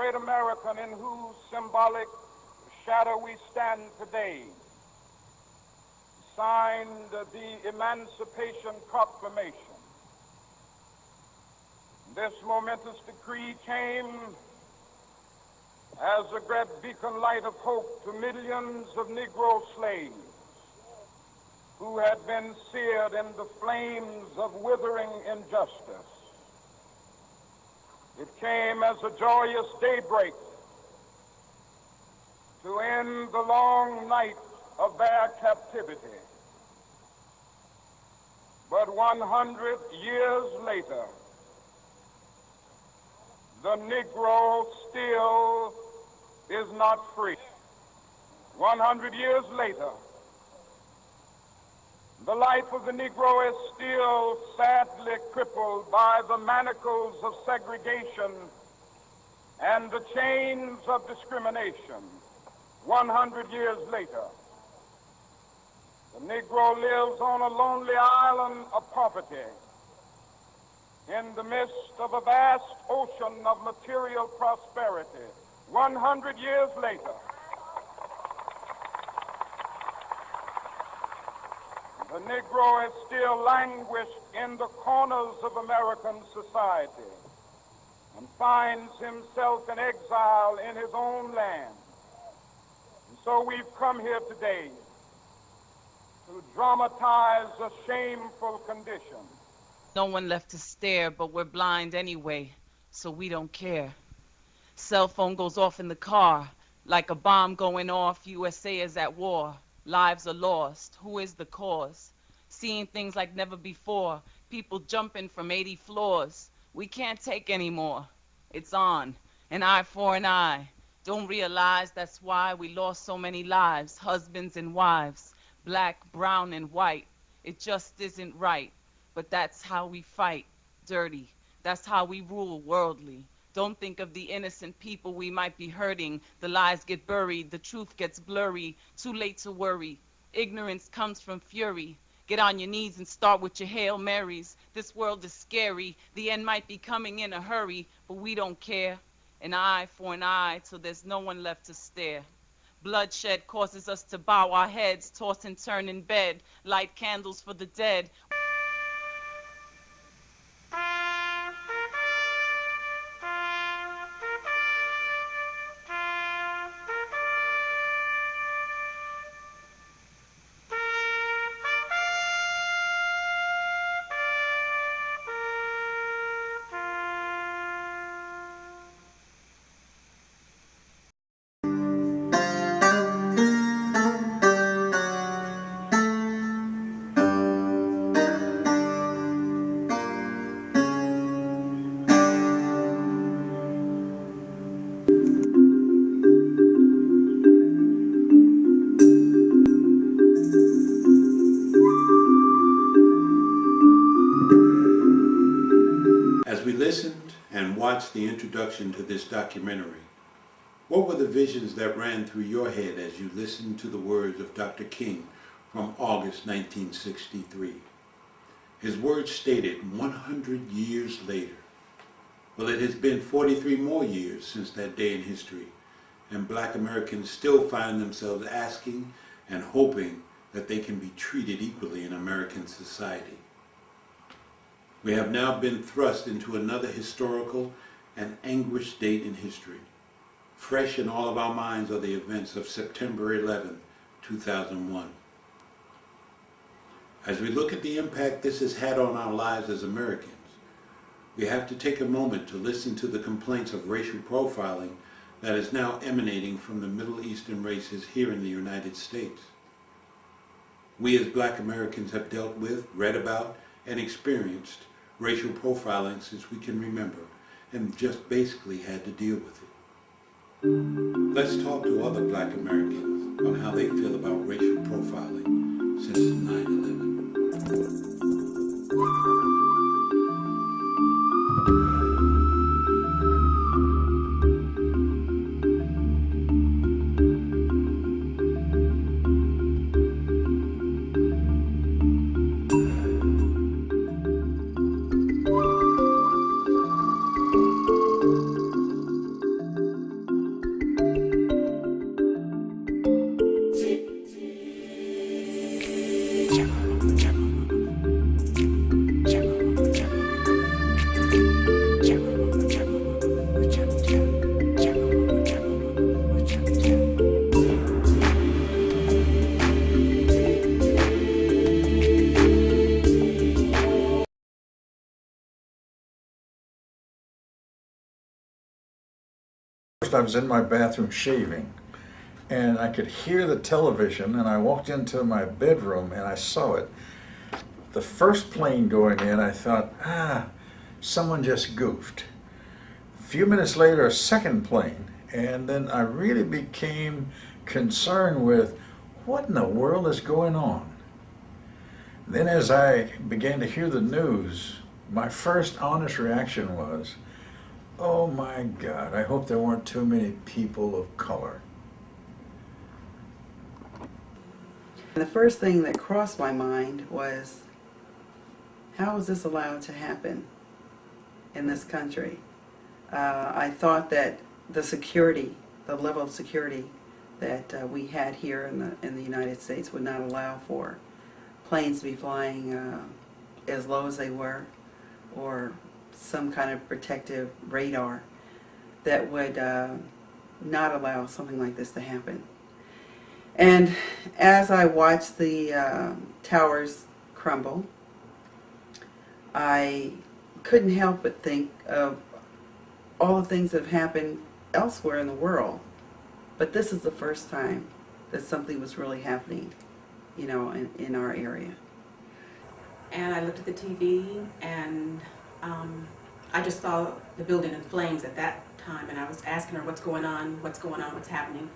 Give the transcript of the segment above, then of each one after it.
great American in whose symbolic shadow we stand today, signed the Emancipation Proclamation. This momentous decree came as a great beacon light of hope to millions of Negro slaves who had been seared in the flames of withering injustice. It came as a joyous daybreak to end the long night of their captivity. But 100 years later, the Negro still is not free. 100 years later, the life of the Negro is still sadly crippled by the manacles of segregation and the chains of discrimination. 100 years later, the Negro lives on a lonely island of poverty in the midst of a vast ocean of material prosperity. 100 years later, the Negro is still languished in the corners of American society and finds himself in exile in his own land. And so we've come here today to dramatize a shameful condition. No one left to stare, but we're blind anyway, so we don't care. Cell phone goes off in the car, like a bomb going off. USA is at war. Lives are lost. Who is the cause? Seeing things like never before. People jumping from 80 floors. We can't take anymore. It's on. An eye for an eye. Don't realize that's why we lost so many lives. Husbands and wives. Black, brown, and white. It just isn't right. But that's how we fight. Dirty. That's how we rule worldly. Don't think of the innocent people we might be hurting. The lies get buried, the truth gets blurry. Too late to worry. Ignorance comes from fury. Get on your knees and start with your Hail Marys. This world is scary. The end might be coming in a hurry, but we don't care. An eye for an eye till there's no one left to stare. Bloodshed causes us to bow our heads, toss and turn in bed, light candles for the dead. Listened and watched the introduction to this documentary, what were the visions that ran through your head as you listened to the words of Dr. King from August 1963? His words stated 100 years later. Well, it has been 43 more years since that day in history, and Black Americans still find themselves asking and hoping that they can be treated equally in American society. We have now been thrust into another historical and anguished date in history. Fresh in all of our minds are the events of September 11, 2001. As we look at the impact this has had on our lives as Americans, we have to take a moment to listen to the complaints of racial profiling that is now emanating from the Middle Eastern races here in the United States. We as Black Americans have dealt with, read about, and experienced racial profiling since we can remember, and just basically had to deal with it. Let's talk to other Black Americans on how they feel about racial profiling since 9/11. I was in my bathroom shaving, and I could hear the television, and I walked into my bedroom and I saw it. The first plane going in, I thought, someone just goofed. A few minutes later, a second plane, and then I really became concerned with what in the world is going on. Then as I began to hear the news, my first honest reaction was, oh my God, I hope there weren't too many people of color. The first thing that crossed my mind was, how is this allowed to happen in this country? I thought that the security, the level of security that we had here in the United States would not allow for planes to be flying as low as they were, or some kind of protective radar that would not allow something like this to happen. And as I watched the towers crumble, I couldn't help but think of all the things that have happened elsewhere in the world. But this is the first time that something was really happening, you know, in our area. And I looked at the TV, and I just saw the building in flames at that time, and I was asking her, what's going on, what's happening?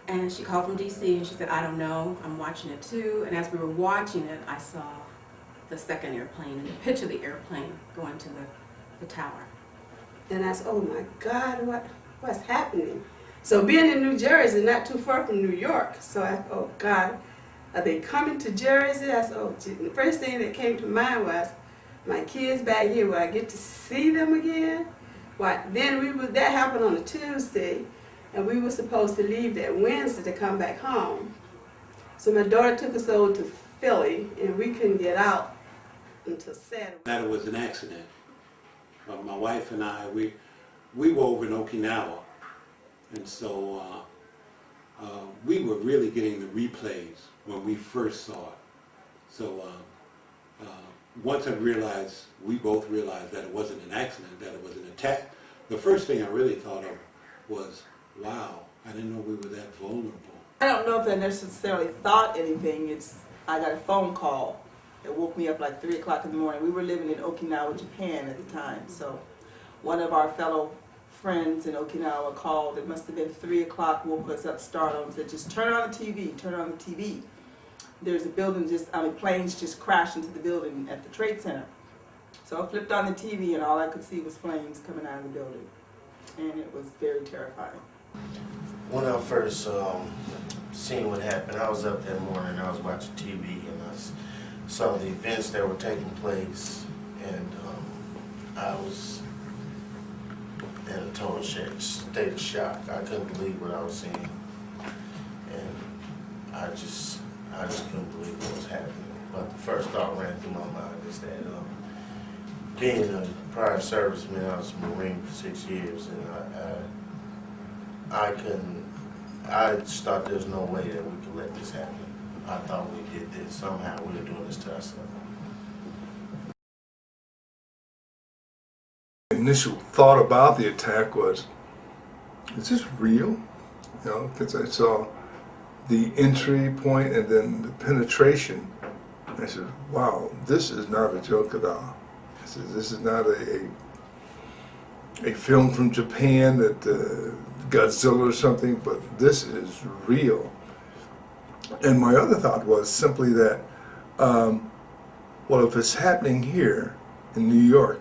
And she called from DC, and she said, I don't know, I'm watching it too. And as we were watching it, I saw the second airplane and the pitch of the airplane going to the tower. And I said, oh my God, what's happening? So being in New Jersey, not too far from New York, so I, oh God, are they coming to Jersey? I said, oh, gee. The first thing that came to mind was, my kids back here, will I get to see them again? Then that happened on a Tuesday, and we were supposed to leave that Wednesday to come back home. So my daughter took us over to Philly, and we couldn't get out until Saturday. That it was an accident. My wife and I, we were over in Okinawa, and so we were really getting the replays when we first saw it. So once we both realized that it wasn't an accident, that it was an attack, the first thing I really thought of was, wow, I didn't know we were that vulnerable. I don't know if I necessarily thought anything. I got a phone call that woke me up like 3 o'clock in the morning. We were living in Okinawa, Japan at the time. So one of our fellow friends in Okinawa called. It must have been 3 o'clock, woke us up, startled, and said, just turn on the TV, turn on the TV. There's a building planes just crashed into the building at the Trade Center. So I flipped on the TV, and all I could see was flames coming out of the building. And it was very terrifying. When I first seen what happened, I was up that morning, I was watching TV, and I saw the events that were taking place, and I was in a total state of shock. I couldn't believe what I was seeing, and I just couldn't believe what was happening. But the first thought ran through my mind is that being a prior serviceman, I was a Marine for 6 years, and I just thought there was no way that we could let this happen. I thought we did this, somehow we were doing this to ourselves. The initial thought about the attack was, is this real? You know, because I saw the entry point and then the penetration. I said, wow, this is not a joke at all. I said, this is not a film from Japan that Godzilla or something, but this is real. And my other thought was simply that, well, if it's happening here in New York,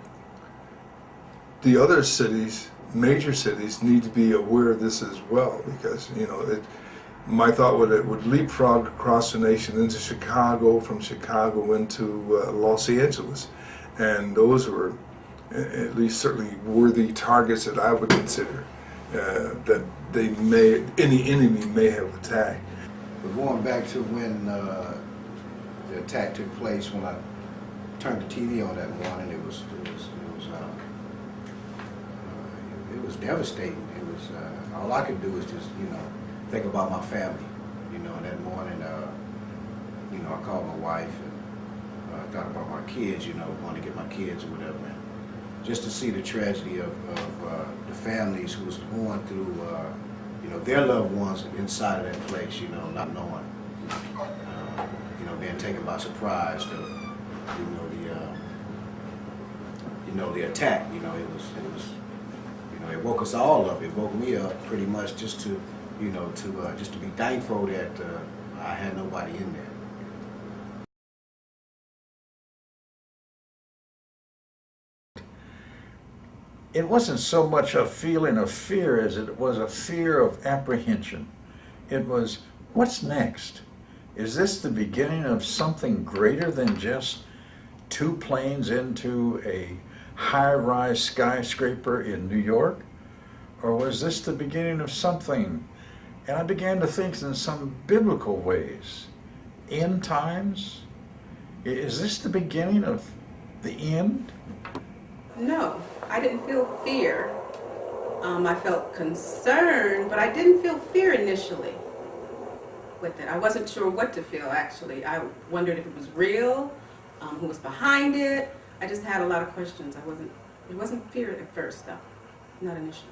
the other cities, major cities, need to be aware of this as well, because, you know, my thought would it would leapfrog across the nation into Chicago, from Chicago into Los Angeles, and those were at least certainly worthy targets that I would consider that any enemy may have attacked. But going back to when the attack took place, when I turned the TV on that morning, it was devastating. It was all I could do was just, you know, think about my family. You know, that morning, you know, I called my wife and thought about my kids. You know, wanted to get my kids or whatever. And just to see the tragedy of the families who was going through, you know, their loved ones inside of that place, you know, not knowing, you know, being taken by surprise to, the attack. You know, it was, you know, it woke us all up. It woke me up pretty much just to, you know, just to be thankful that I had nobody in there. It wasn't so much a feeling of fear as it was a fear of apprehension. It was, what's next? Is this the beginning of something greater than just two planes into a high-rise skyscraper in New York? Or was this the beginning of something? And I began to think in some biblical ways. End times? Is this the beginning of the end? No, I didn't feel fear. I felt concerned, but I didn't feel fear initially with it. I wasn't sure what to feel, actually. I wondered if it was real, who was behind it. I just had a lot of questions. It wasn't fear at first, though, not initially.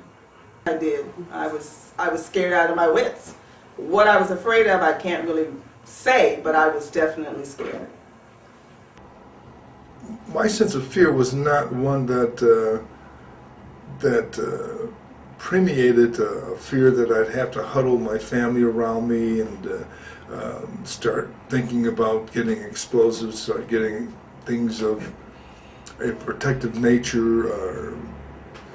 I did. I was scared out of my wits. What I was afraid of, I can't really say, but I was definitely scared. My sense of fear was not one that permeated a fear that I'd have to huddle my family around me and start thinking about getting explosives, start getting things of a protective nature,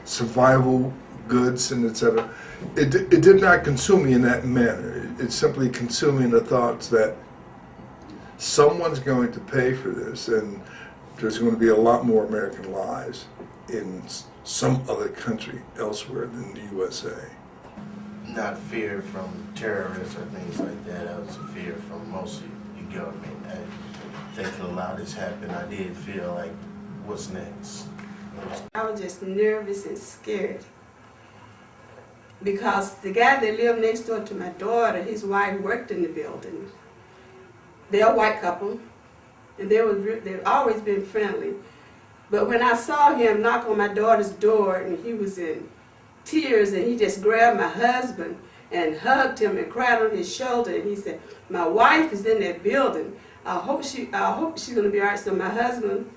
survival goods, and etc. It did not consume me in that manner. It simply consumed me in the thoughts that someone's going to pay for this, and there's going to be a lot more American lives in some other country elsewhere than the USA. Not fear from terrorists or things like that. I was a fear from mostly the government. I think a lot has happened. I did feel like, what's next? I was just nervous and scared because the guy that lived next door to my daughter, his wife worked in the building. They're a white couple, and they've always been friendly. But when I saw him knock on my daughter's door, and he was in tears, and he just grabbed my husband and hugged him and cried on his shoulder, and he said, "My wife is in that building. I hope she's going to be all right." So my husband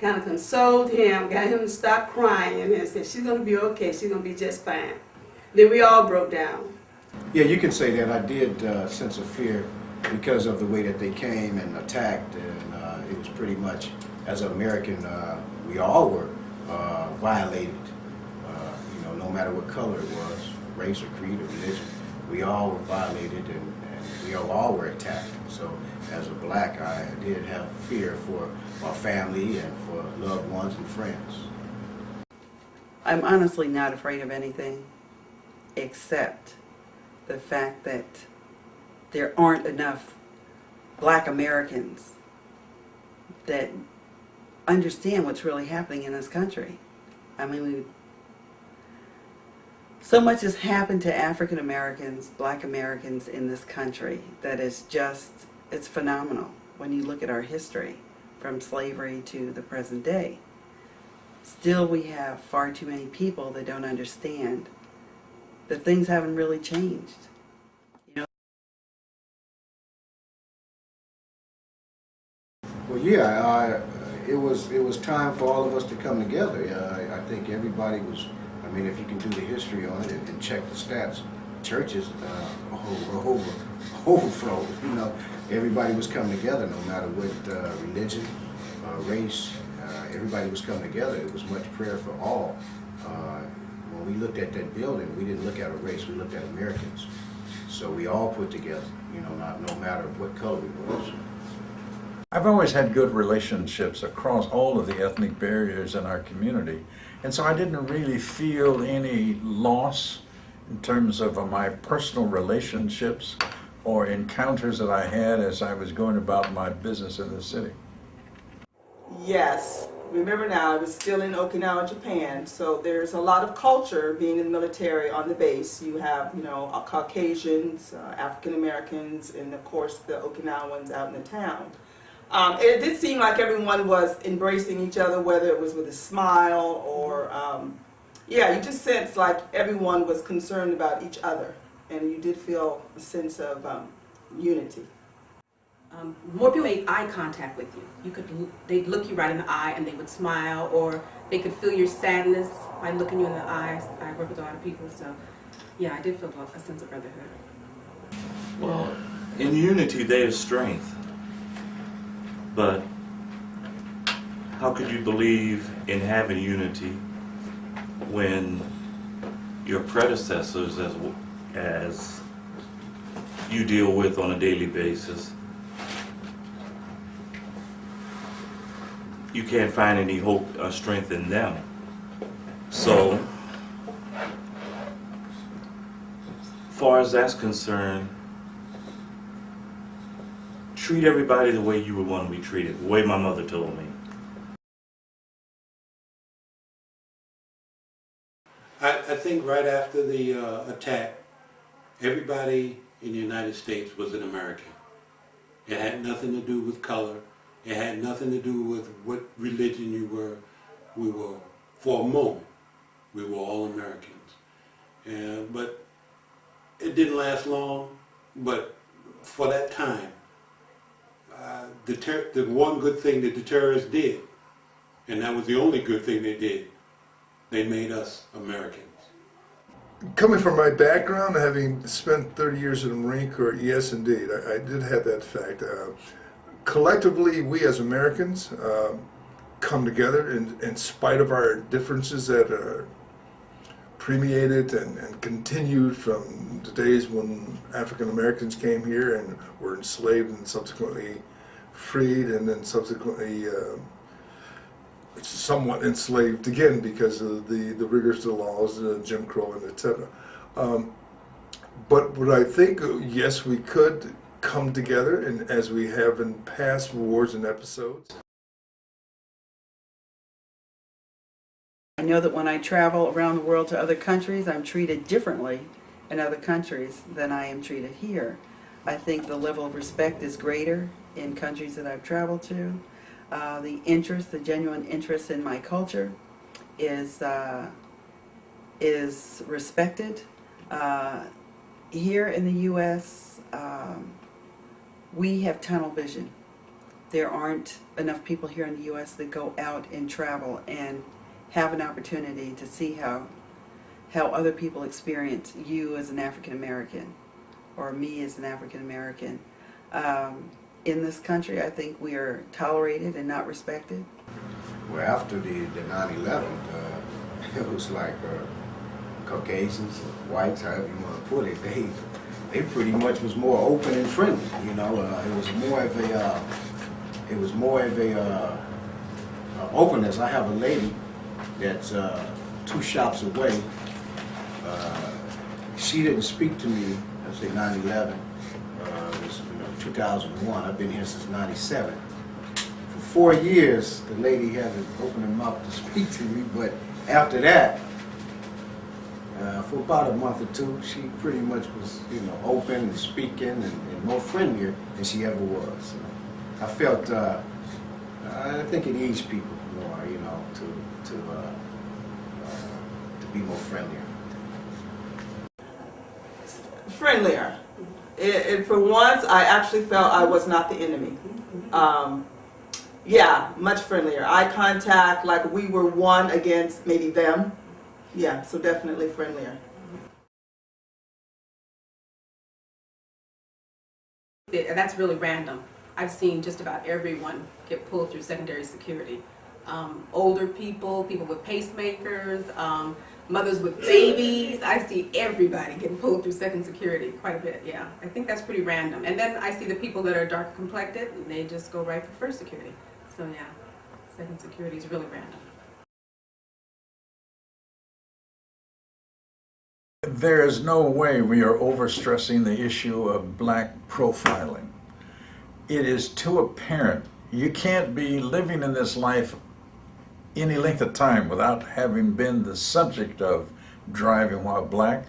kind of consoled him, got him to stop crying, and said, "She's going to be okay. She's going to be just fine." Then we all broke down. Yeah, you can say that. I did sense of fear because of the way that they came and attacked, and it was pretty much, as an American, we all were violated. You know, no matter what color it was, race or creed or religion, we all were violated, and we all were attacked. So, as a black, I did have fear for my family and for loved ones and friends. I'm honestly not afraid of anything except the fact that there aren't enough black Americans that understand what's really happening in this country. I mean, so much has happened to African Americans, black Americans in this country that is just, it's phenomenal when you look at our history from slavery to the present day. Still, we have far too many people that don't understand that things haven't really changed. You know? Well, yeah, it was time for all of us to come together. I think everybody was. I mean, if you can do the history on it and check the stats, churches overflow. You know, everybody was coming together, no matter what religion, race. Everybody was coming together. It was much prayer for all. When we looked at that building, we didn't look at a race. We looked at Americans. So we all put together. You know, no matter what color we were. I've always had good relationships across all of the ethnic barriers in our community, and so I didn't really feel any loss in terms of my personal relationships or encounters that I had as I was going about my business in the city. Yes. Remember now, I was still in Okinawa, Japan, so there's a lot of culture being in the military on the base. You have, you know, Caucasians, African Americans, and of course the Okinawans out in the town. It did seem like everyone was embracing each other, whether it was with a smile or, yeah, you just sensed like everyone was concerned about each other, and you did feel a sense of unity. More people made eye contact with you. They'd look you right in the eye and they would smile, or they could feel your sadness by looking you in the eyes. I work with a lot of people, so yeah, I did feel a sense of brotherhood. Well, in unity there is strength. But how could you believe in having unity when your predecessors, as you deal with on a daily basis, you can't find any hope or strength in them? So, far as that's concerned, treat everybody the way you would want to be treated, the way my mother told me. I think right after the attack, everybody in the United States was an American. It had nothing to do with color. It had nothing to do with what religion you were. We were, for a moment, we were all Americans. But it didn't last long, but for that time, the one good thing that the terrorists did, and that was the only good thing they did, they made us Americans. Coming from my background, having spent 30 years in the Marine Corps, yes, indeed, I did have that fact. Collectively, we as Americans come together in spite of our differences that permeated and continued from the days when African Americans came here and were enslaved and subsequently freed, and then subsequently somewhat enslaved again because of the rigors of the laws, Jim Crow, and etc. But I think, yes, we could come together, and as we have in past wars and episodes. I know that when I travel around the world to other countries, I'm treated differently in other countries than I am treated here. I think the level of respect is greater in countries that I've traveled to. The genuine interest in my culture is respected. Here in the U.S., we have tunnel vision. There aren't enough people here in the U.S. that go out and travel and have an opportunity to see how other people experience you as an African American or me as an African American. In this country, I think we are tolerated and not respected. Well, after the 9/11, it was like Caucasians, whites, however you want to put it, they pretty much was more open and friendly. You know, it was more of a openness. I have a lady that's 2 shops away. She didn't speak to me. I say 9/11. It was 2001. I've been here since '97. For 4 years, the lady hasn't opened her mouth to speak to me. But after that, for about a month or 2, she pretty much was, open and speaking and more friendlier than she ever was. So I felt, I think it eased people more, to be more friendlier. Friendlier. For once, I actually felt I was not the enemy. Yeah, much friendlier. Eye contact, like we were one against maybe them. Yeah, so definitely friendlier. That's really random. I've seen just about everyone get pulled through secondary security. Older people, people with pacemakers, mothers with babies. I see everybody getting pulled through second security quite a bit, yeah. I think that's pretty random. And then I see the people that are dark complected, and they just go right for first security. So yeah, second security is really random. There is no way we are overstressing the issue of black profiling. It is too apparent. You can't be living in this life any length of time without having been the subject of driving while black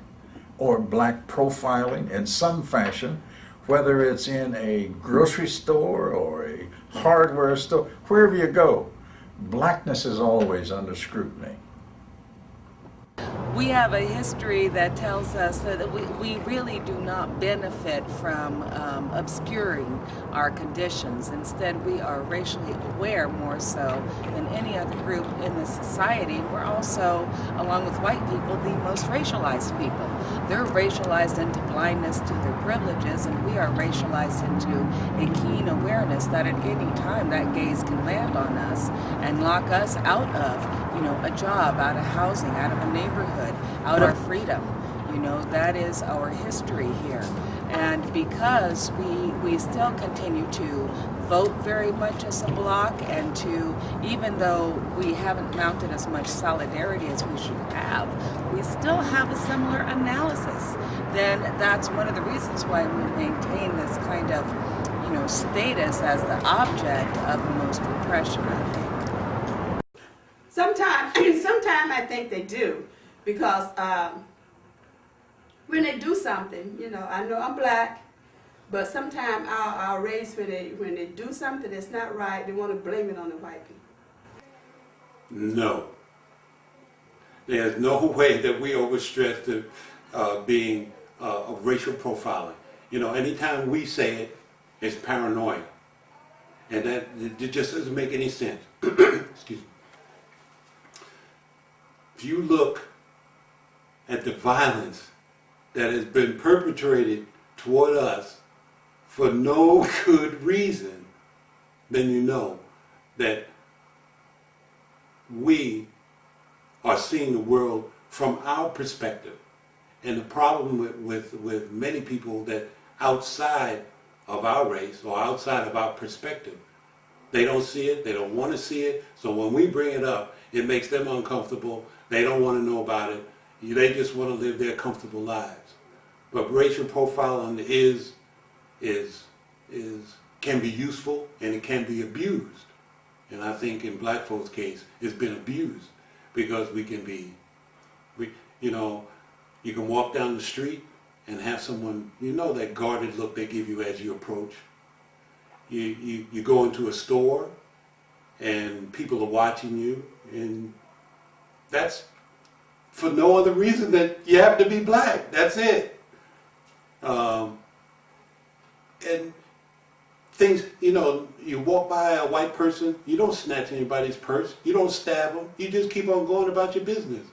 or black profiling in some fashion, whether it's in a grocery store or a hardware store, wherever you go, blackness is always under scrutiny. We have a history that tells us that we really do not benefit from obscuring our conditions. Instead, we are racially aware more so than any other group in this society. We're also, along with white people, the most racialized people. They're racialized into blindness to their privileges, and we are racialized into a keen awareness that at any time that gaze can land on us and lock us out of, a job, out of housing, out of a neighborhood, out of freedom. That is our history here. And because we still continue to vote very much as a bloc, and even though we haven't mounted as much solidarity as we should have, we still have a similar analysis. Then that's one of the reasons why we maintain this kind of, status as the object of the most repression, I think. Sometimes I think they do, because when they do something, I know I'm black, but sometimes our race, when they do something that's not right, they want to blame it on the white people. No. There's no way that we overstress the being of racial profiling. Anytime we say it, it's paranoia. And that it just doesn't make any sense. Excuse me. If you look at the violence that has been perpetrated toward us for no good reason, then you know that we are seeing the world from our perspective. And the problem with many people that outside of our race or outside of our perspective, they don't see it, they don't want to see it, so when we bring it up, it makes them uncomfortable. They don't want to know about it. They just want to live their comfortable lives. But racial profiling can be useful and it can be abused. And I think in black folks' case, it's been abused because you can walk down the street and have someone, that guarded look they give you as you approach. You go into a store and people are watching you, and that's for no other reason than you happen to be black. That's it. And things, you walk by a white person, you don't snatch anybody's purse, you don't stab them, you just keep on going about your business.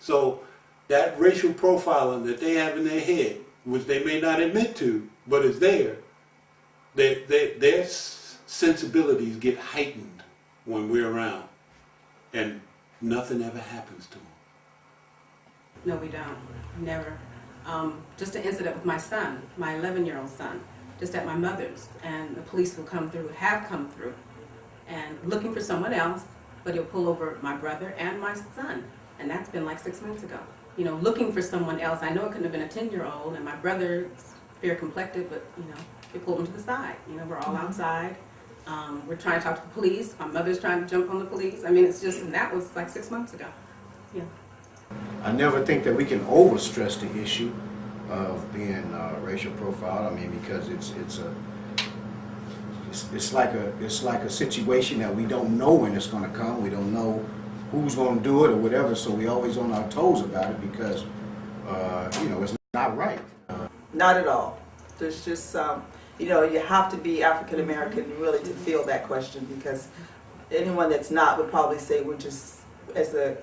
So that racial profiling that they have in their head, which they may not admit to, but is there, their sensibilities get heightened when we're around, and nothing ever happens to them. No, we don't. Never. Just an incident with my son, my 11-year-old son, just at my mother's, and the police will have come through, and looking for someone else, but he'll pull over my brother and my son, and that's been like 6 months ago. Looking for someone else. I know it couldn't have been a 10-year-old, and my brother's fair complected, but they pulled him to the side. We're all outside. We're trying to talk to the police. My mother's trying to jump on the police. I mean, and that was like 6 months ago. Yeah. I never think that we can overstress the issue of being racial profiled. I mean, because it's like a situation that we don't know when it's going to come. We don't know who's going to do it or whatever. So we always on our toes about it because it's not right. Not at all. There's just you have to be African American really to feel that question, because anyone that's not would probably say we're just, as a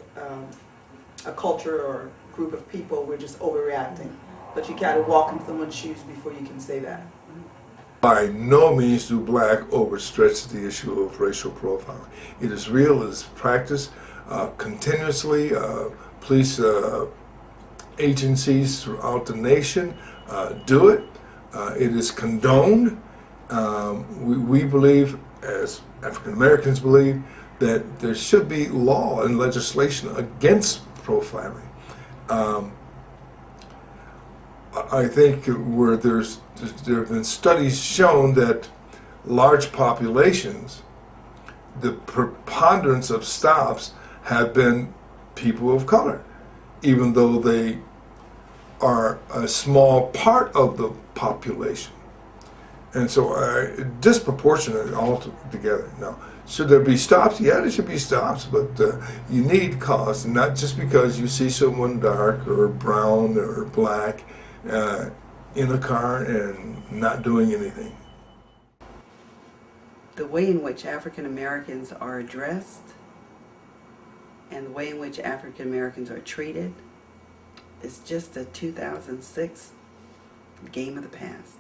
culture or group of people, we're just overreacting. But you got to walk in someone's shoes before you can say that. By no means do black overstretch the issue of racial profiling. It is real, it is practiced continuously. Police agencies throughout the nation do it. It is condoned. We believe, as African Americans believe, that there should be law and legislation against profiling. I think where there have been studies shown that large populations, the preponderance of stops have been people of color, even though they are a small part of the population. And so disproportionate altogether. Now, should there be stops? Yeah, there should be stops, but you need cause, not just because you see someone dark or brown or black in a car and not doing anything. The way in which African Americans are addressed and the way in which African Americans are treated is just a 2006 game of the past.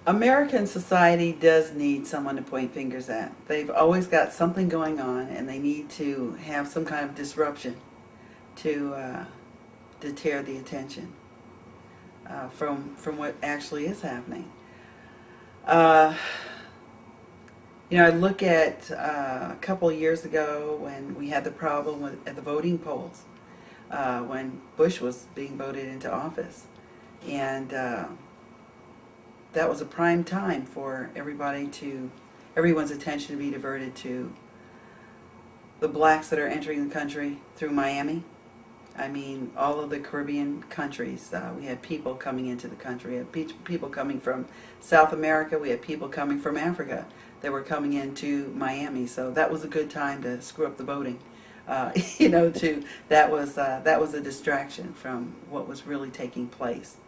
American society does need someone to point fingers at. They've always got something going on, and they need to have some kind of disruption to deter the attention from what actually is happening. You know, I look at a couple of years ago when we had the problem at the voting polls, when Bush was being voted into office, and that was a prime time for everyone's attention to be diverted to the blacks that are entering the country through Miami. I mean, all of the Caribbean countries, we had people coming into the country. We had people coming from South America. We had people coming from Africa that were coming into Miami. So that was a good time to screw up the voting. You know, that was a distraction from what was really taking place.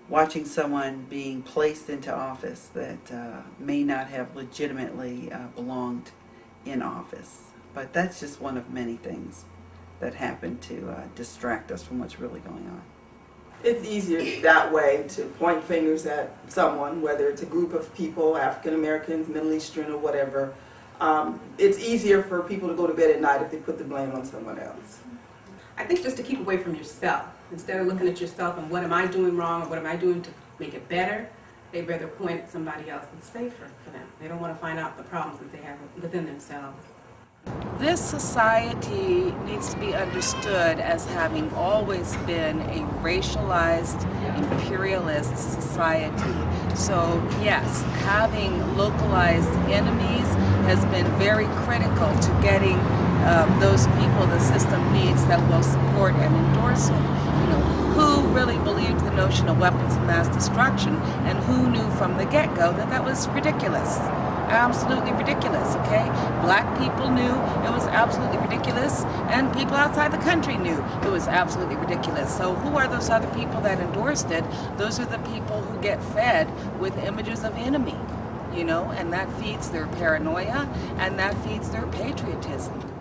Watching someone being placed into office that may not have legitimately belonged in office. But that's just one of many things that happen to distract us from what's really going on. It's easier that way to point fingers at someone, whether it's a group of people, African Americans, Middle Eastern, or whatever. It's easier for people to go to bed at night if they put the blame on someone else. I think just to keep away from yourself. Instead of looking at yourself and what am I doing wrong or what am I doing to make it better, they'd rather point at somebody else that's safer for them. They don't want to find out the problems that they have within themselves. This society needs to be understood as having always been a racialized, imperialist society. So yes, having localized enemies has been very critical to getting those people the system needs that will support and endorse it. You know, who really believed the notion of weapons of mass destruction, and who knew from the get-go that that was ridiculous? Absolutely ridiculous, okay? Black people knew it was absolutely ridiculous, and people outside the country knew it was absolutely ridiculous. So who are those other people that endorsed it? Those are the people who get fed with images of enemy, you know, and that feeds their paranoia, and that feeds their patriotism.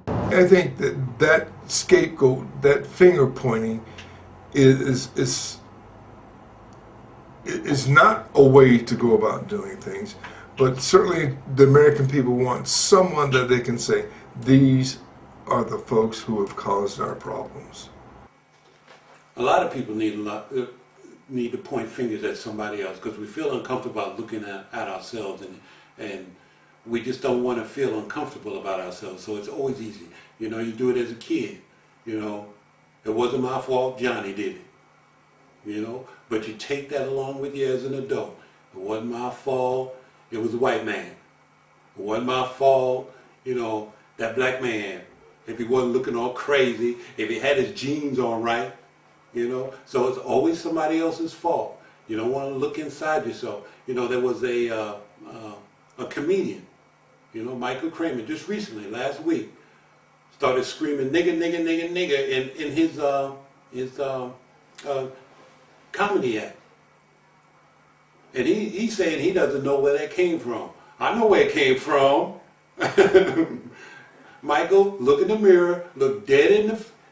I think that scapegoat, that finger pointing, is not a way to go about doing things. But certainly the American people want someone that they can say, these are the folks who have caused our problems. A lot of people need to point fingers at somebody else because we feel uncomfortable about looking at ourselves, and we just don't want to feel uncomfortable about ourselves. So it's always easy. You know, you do it as a kid. You know, it wasn't my fault, Johnny did it. You know, but you take that along with you as an adult. It wasn't my fault. It was a white man. It wasn't my fault, you know, that black man, if he wasn't looking all crazy, if he had his jeans on right, you know. So it's always somebody else's fault. You don't want to look inside yourself. You know, there was a comedian, you know, Michael Kramer, just recently, last week, started screaming nigger, nigger, nigger, nigger in his comedy act. And he's saying he doesn't know where that came from. I know where it came from. Michael, look in the mirror, look dead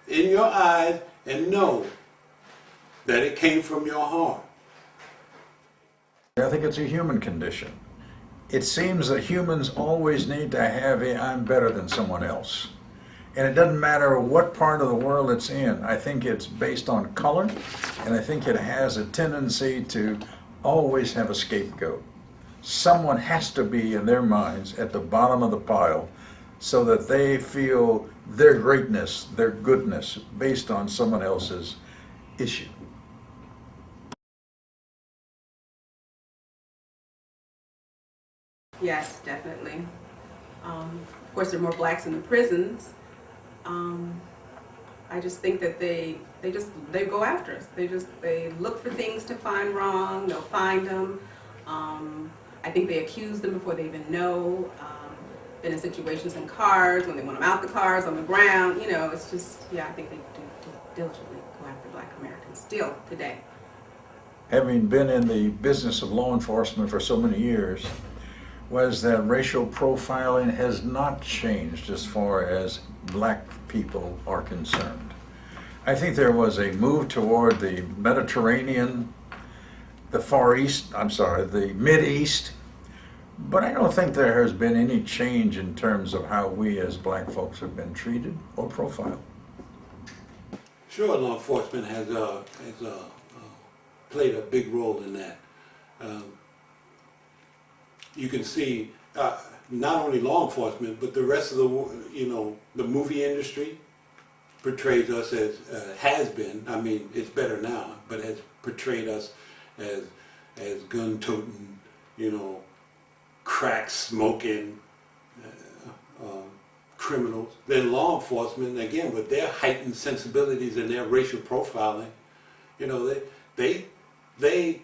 in your eyes, and know that it came from your heart. I think it's a human condition. It seems that humans always need to have a I'm better than someone else. And it doesn't matter what part of the world it's in. I think it's based on color, and I think it has a tendency to always have a scapegoat. Someone has to be in their minds at the bottom of the pile so that they feel their greatness, their goodness based on someone else's issue. Yes, definitely. Of course, there are more blacks in the prisons. I I just think that they go after us. They look for things to find wrong. They'll find them. I think they accuse them before they even know. Been in situations in cars when they want them out the cars, on the ground. You know, it's just, yeah, I think they do diligently go after Black Americans still today. Having been in the business of law enforcement for so many years, was that racial profiling has not changed as far as Black people are concerned. I think there was a move toward the Mediterranean, the Far East, the Mid-East, but I don't think there has been any change in terms of how we as Black folks have been treated or profiled. Sure, law enforcement has played a big role in that. You can see not only law enforcement, but the rest of the movie industry portrays us as, has been, I mean, it's better now, but has portrayed us as gun-toting, crack smoking criminals. Then law enforcement, again, with their heightened sensibilities and their racial profiling, they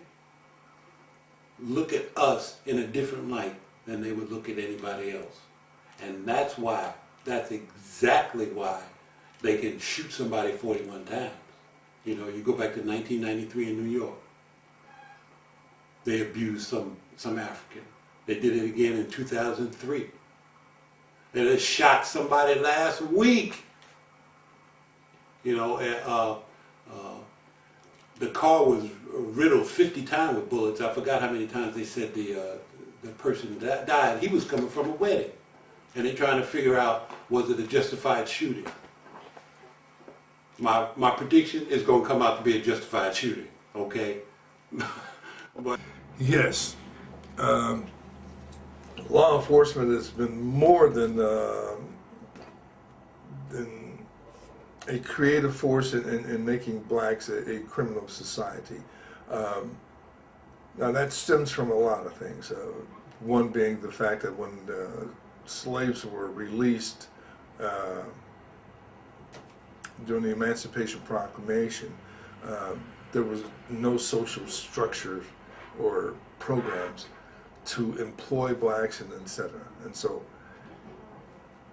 look at us in a different light than they would look at anybody else. And that's exactly why they can shoot somebody 41 times. You go back to 1993 in New York. They abused some African. They did it again in 2003. They just shot somebody last week. The car was riddled 50 times with bullets. I forgot how many times they said the person died. He was coming from a wedding. And they're trying to figure out, was it a justified shooting? My prediction is going to come out to be a justified shooting, okay? But Yes. Law enforcement has been more than a creative force in making blacks a criminal society. Now that stems from a lot of things. One being the fact that when slaves were released during the Emancipation Proclamation, there was no social structure or programs to employ blacks and etc. And so,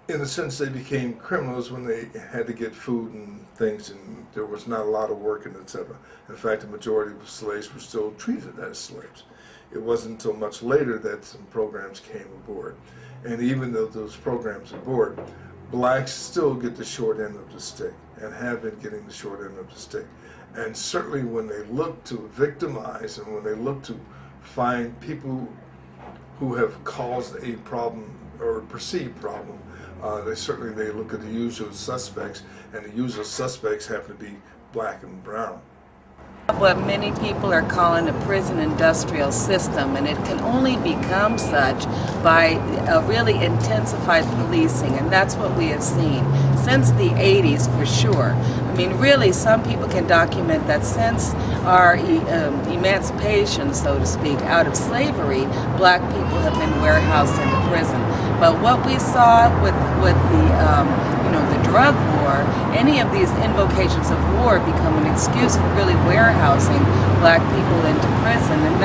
in a sense, they became criminals when they had to get food and things, and there was not a lot of work and etc. In fact, the majority of slaves were still treated as slaves. It wasn't until much later that some programs came aboard. And even though those programs are aboard, blacks still get the short end of the stick and have been getting the short end of the stick. And certainly when they look to victimize and when they look to find people who have caused a problem or perceived problem, they look at the usual suspects, and the usual suspects happen to be black and brown. What many people are calling a prison industrial system, and it can only become such by a really intensified policing, and that's what we have seen since the 80s for sure. I mean, really, some people can document that since our emancipation, so to speak, out of slavery, black people have been warehoused into prison. But what we saw with the drug war, any of these invocations of war become an excuse for really warehousing black people into prison. And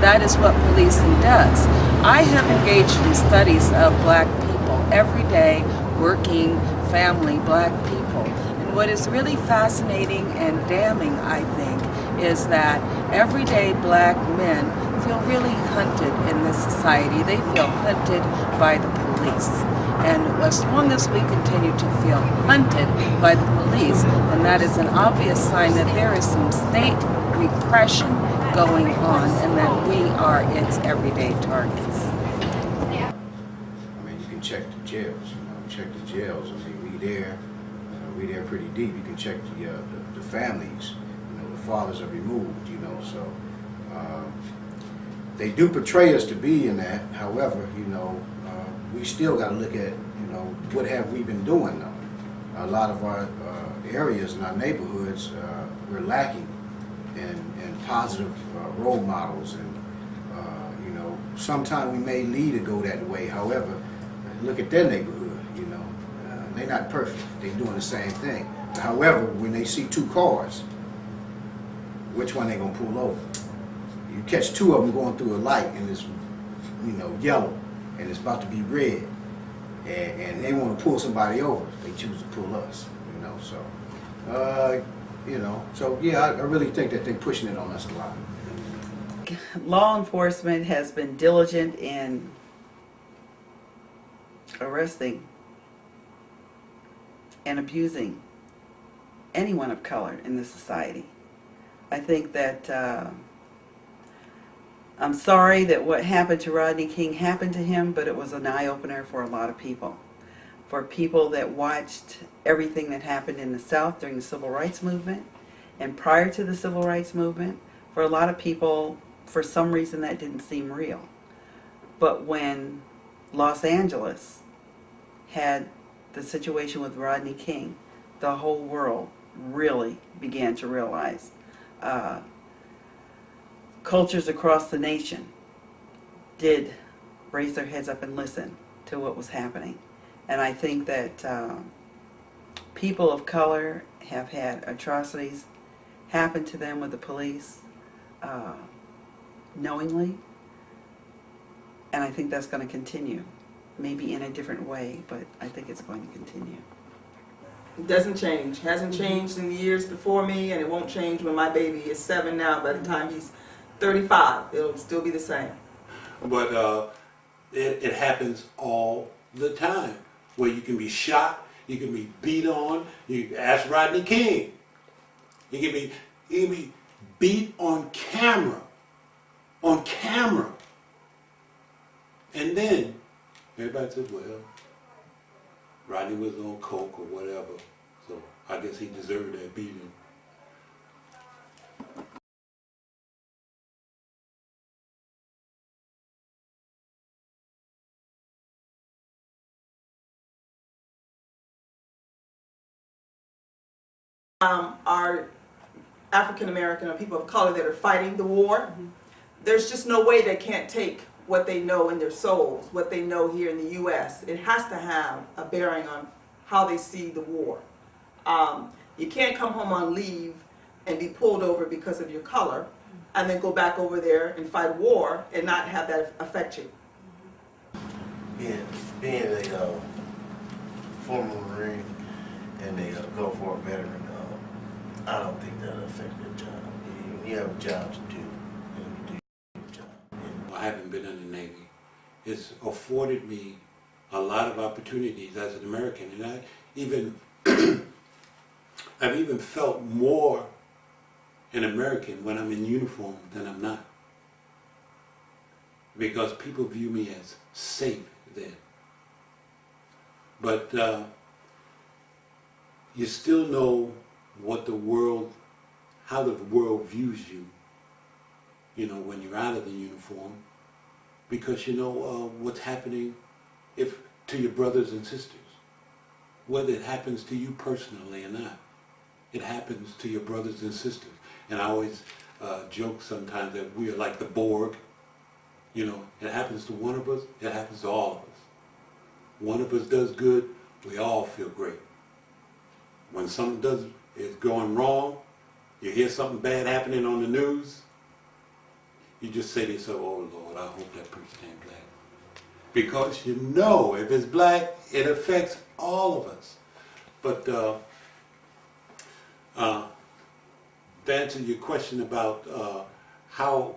that is what policing does. I have engaged in studies of black people, everyday, working, family black people. And what is really fascinating and damning, I think, is that everyday black men feel really hunted in this society. They feel hunted by the police. And as long as we continue to feel hunted by the police, then that is an obvious sign that there is some state repression going on and that we are its everyday targets. I mean, you can check the jails, check the jails. I mean, we there pretty deep. You can check the families, the fathers are removed, so they do portray us to be in that. However, we still got to look at, what have we been doing though? A lot of our areas in our neighborhoods, we're lacking in positive role models, and sometimes we may lead to go that way. However, look at their neighborhood, they're not perfect. They're doing the same thing. However, when they see two cars, which one they gonna pull over? You catch two of them going through a light and it's, you know, yellow and it's about to be red, and they want to pull somebody over. They choose to pull us, you know. So, you know, so yeah, I really think that they're pushing it on us a lot. Law enforcement has been diligent in arresting and abusing anyone of color in this society. I think that I'm sorry that what happened to Rodney King happened to him, but it was an eye-opener for a lot of people. For people that watched everything that happened in the South during the Civil Rights Movement and prior to the Civil Rights Movement, for a lot of people, for some reason that didn't seem real. But when Los Angeles had the situation with Rodney King, the whole world really began to realize. Cultures across the nation did raise their heads up and listen to what was happening. And I think that people of color have had atrocities happen to them with the police knowingly. And I think that's going to continue. Maybe in a different way, but I think it's going to continue. It doesn't change. Hasn't changed in the years before me, and it won't change when my baby is 7 now. By the time he's 35, it'll still be the same. But it happens all the time, where you can be shot, you can be beat on. You ask Rodney King. You can be beat on camera, and then everybody says, well, Rodney was on coke or whatever, so I guess he deserved that beating. Are African American or people of color that are fighting the war, there's just no way they can't take what they know in their souls, what they know here in the U.S. It has to have a bearing on how they see the war. You can't come home on leave and be pulled over because of your color and then go back over there and fight war and not have that affect you. Being a former Marine and a Gulf War veteran, I don't think that'll affect their job. You have a job to do, and you do your job. I haven't been in the Navy. It's afforded me a lot of opportunities as an American, and I've even felt more an American when I'm in uniform than I'm not, because people view me as safe then. But you still know what the world, how the world views you, you know, when you're out of the uniform, because you know what's happening to your brothers and sisters, whether it happens to you personally or not. It happens to your brothers and sisters. And I always joke sometimes that we are like the Borg. You know, it happens to one of us, it happens to all of us. One of us does good, we all feel great. When something is going wrong, you hear something bad happening on the news, you just say to yourself, oh Lord, I hope that person ain't black. Because you know if it's black, it affects all of us. But to answer your question about how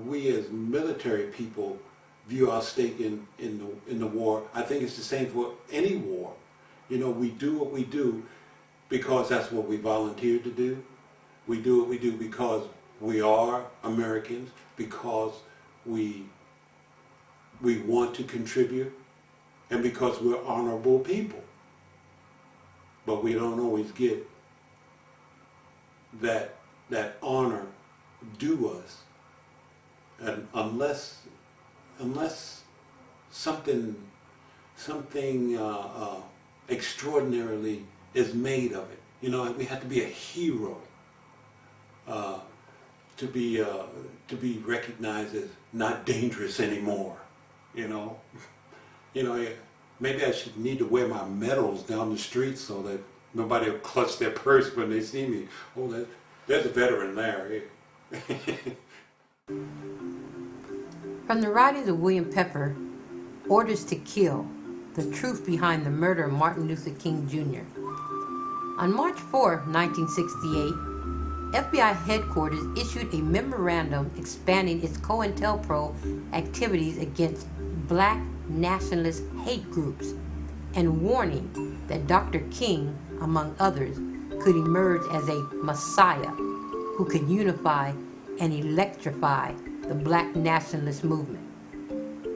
we as military people view our stake in the war, I think it's the same for any war. You know, we do what we do because that's what we volunteered to do. We do what we do because we are Americans, because we want to contribute, and because we're honorable people. But we don't always get that honor due us, and unless something extraordinarily is made of it. You know, we have to be a hero to be recognized as not dangerous anymore. You know, maybe I should need to wear my medals down the street so that Nobody will clutch their purse when they see me. Oh, there's a veteran there. From the writings of William Pepper, Orders to Kill, The Truth Behind the Murder of Martin Luther King Jr. On March 4, 1968, FBI headquarters issued a memorandum expanding its COINTELPRO activities against black nationalist hate groups and warning that Dr. King, among others, could emerge as a messiah who could unify and electrify the black nationalist movement.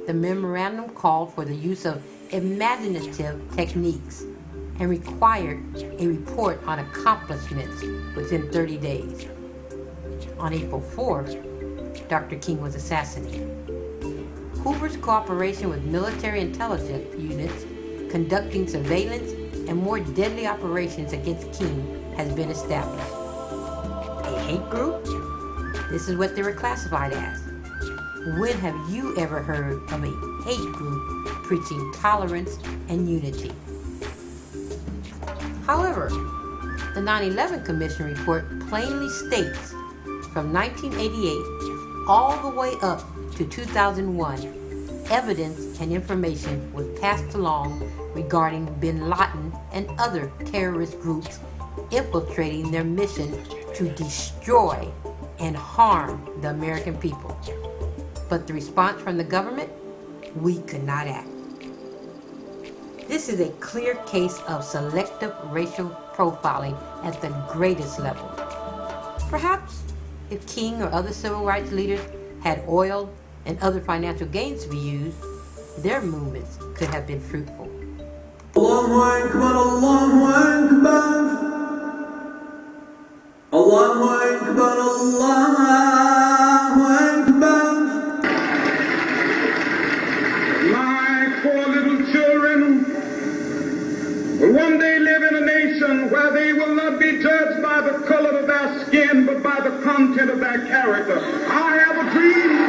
The memorandum called for the use of imaginative techniques and required a report on accomplishments within 30 days. On April 4th, Dr. King was assassinated. Hoover's cooperation with military intelligence units conducting surveillance and more deadly operations against King has been established. A hate group? This is what they were classified as. When have you ever heard of a hate group preaching tolerance and unity? However, the 9/11 Commission report plainly states from 1988 all the way up to 2001, evidence and information was passed along regarding bin Laden and other terrorist groups infiltrating their mission to destroy and harm the American people. But the response from the government? We could not act. This is a clear case of selective racial profiling at the greatest level. Perhaps if King or other civil rights leaders had oil and other financial gains to be used, their movements could have been fruitful. A long way, come on, a long way, come on. A long way, come on, a long way, come on. My poor little children will one day live in a nation where they will not be judged by the color of their skin, but by the content of their character. I have a dream